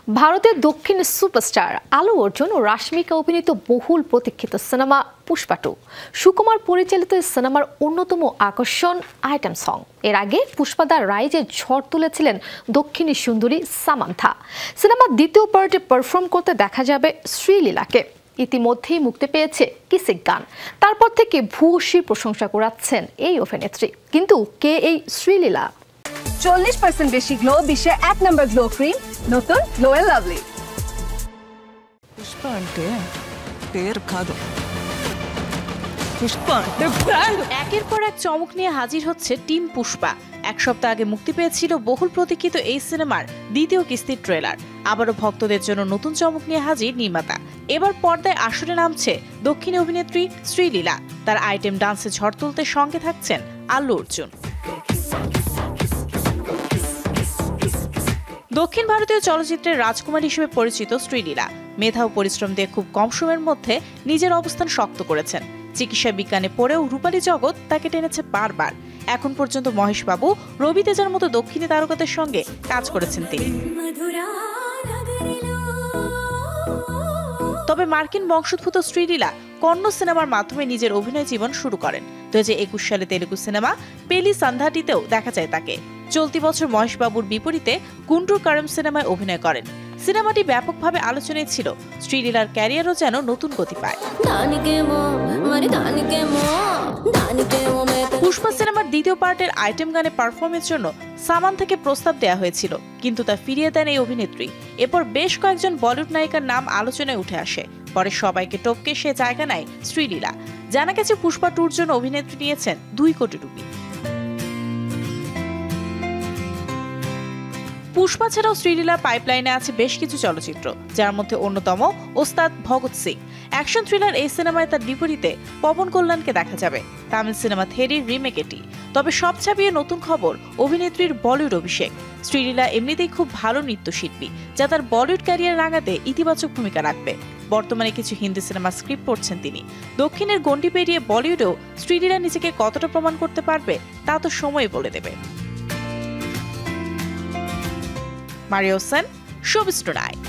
ভারতের দক্ষিণ সুপারস্টার আলু অর্জুন ও রাশমিকা অভিনীত বহুল প্রতীক্ষিত সিনেমা পুষ্পা 2 সুকুমার পরিচালিত সিনেমার অন্যতম আকর্ষণ আইটেম সং। এর আগে পুষ্পাদার রাইজে ঝড় তুলেছিলেন দক্ষিণী সুন্দরী সামান্থা। সিনেমার দ্বিতীয় পার্টে পারফর্ম করতে দেখা যাবে শ্রীলীলাকে। ইতিমধ্যেই মুক্তি পেয়েছে কিসিক গান। তারপর থেকে ভূয়সী প্রশংসা কুড়াচ্ছেন এই অভিনেত্রী। কিন্তু কে এই শ্রীলীলা? 40% বেশি গ্লো, বিশ্বের 1 নম্বর গ্লো ক্রিম, নতুন গ্লো এন্ড লাভলি। పుష్ప అంటే పేరు కాదు, పుష్ప అంటే బ్రాండ్। একের পর এক চমক নিয়ে হাজির হচ্ছে টিম পুষ্পা। এক সপ্তাহ আগে মুক্তি পেয়েছিল বহুল প্রতীক্ষিত এই সিনেমার দ্বিতীয় কিস্তির ট্রেলার। আবারও ভক্তদের জন্য নতুন চমক নিয়ে হাজির নির্মাতা। এবার পর্দায় আসরে নামছে দক্ষিণী অভিনেত্রী শ্রীলীলা। তার আইটেম ডান্সে ঝড় তুলতে সঙ্গে থাকছেন আল্লু অর্জুন। দক্ষিণ ভারতীয় চলচ্চিত্রের রাজকুমার হিসেবে পরিচিত শ্রীলীলা মেধা ও পরিশ্রম দিয়ে খুব কম সময়ের মধ্যে নিজের অবস্থান শক্ত করেছেন। চিকিৎসা বিজ্ঞানে পড়েও রূপালী জগৎ তাকে টেনেছে বারবার। এখন পর্যন্ত মহেশ বাবু, রবি তেজার মতো দক্ষিণী তারকাদের সঙ্গে কাজ করেছেন তিনি। তবে মার্কিন বংশোদ্ভূত শ্রীলীলা কন্নড় সিনেমার মাধ্যমে নিজের অভিনয় জীবন শুরু করেন। 2021 সালে তেলুগু সিনেমা পেলি সান্ধাটিতেও দেখা যায় তাকে। চলতি বছর মহেশ বাবুর বিপরীতে গুন্টুর কারম সিনেমায় অভিনয় করেন। সিনেমাটি ব্যাপকভাবে আলোচনায় ছিল। শ্রীলীলার ক্যারিয়ারও যেন নতুন গতি পায়। পুষ্পা সিনেমার দ্বিতীয় পার্টের আইটেম গানে পারফর্মের জন্য সামান থেকে প্রস্তাব দেওয়া হয়েছিল, কিন্তু তা ফিরিয়ে দেন এই অভিনেত্রী। এরপর বেশ কয়েকজন বলিউড নায়িকার নাম আলোচনায় উঠে আসে। পরে সবাইকে টপকে সে জায়গা নেয় শ্রীলীলা। জানা গেছে পুষ্পা 2-র জন্য অভিনেত্রী নিয়েছেন 2 কোটি রুপি। পুষ্পা ছাড়াও শ্রীলীলার পাইপলাইনে আছে বেশ কিছু চলচ্চিত্র, যার মধ্যে অন্যতম ওস্তাদ ভগৎ সিং। অ্যাকশন থ্রিলার এই সিনেমায় তার বিপরীতে পবন কল্যাণকে দেখা যাবে। তামিল সিনেমা থেরির রিমেক এটি। তবে সব ছাপিয়ে নতুন খবর অভিনেত্রীর বলিউড অভিষেক। শ্রীলীলা এমনিতেই খুব ভালো নৃত্যশিল্পী, যা তার বলিউড ক্যারিয়ার রাঙাতে ইতিবাচক ভূমিকা রাখবে। বর্তমানে কিছু হিন্দি সিনেমার স্ক্রিপ্ট পড়ছেন তিনি। দক্ষিণের গণ্ডি পেরিয়ে বলিউডেও শ্রীলীলা নিজেকে কতটা প্রমাণ করতে পারবে তা তো সময় বলে দেবে। Mario Sen, showbiz tonight.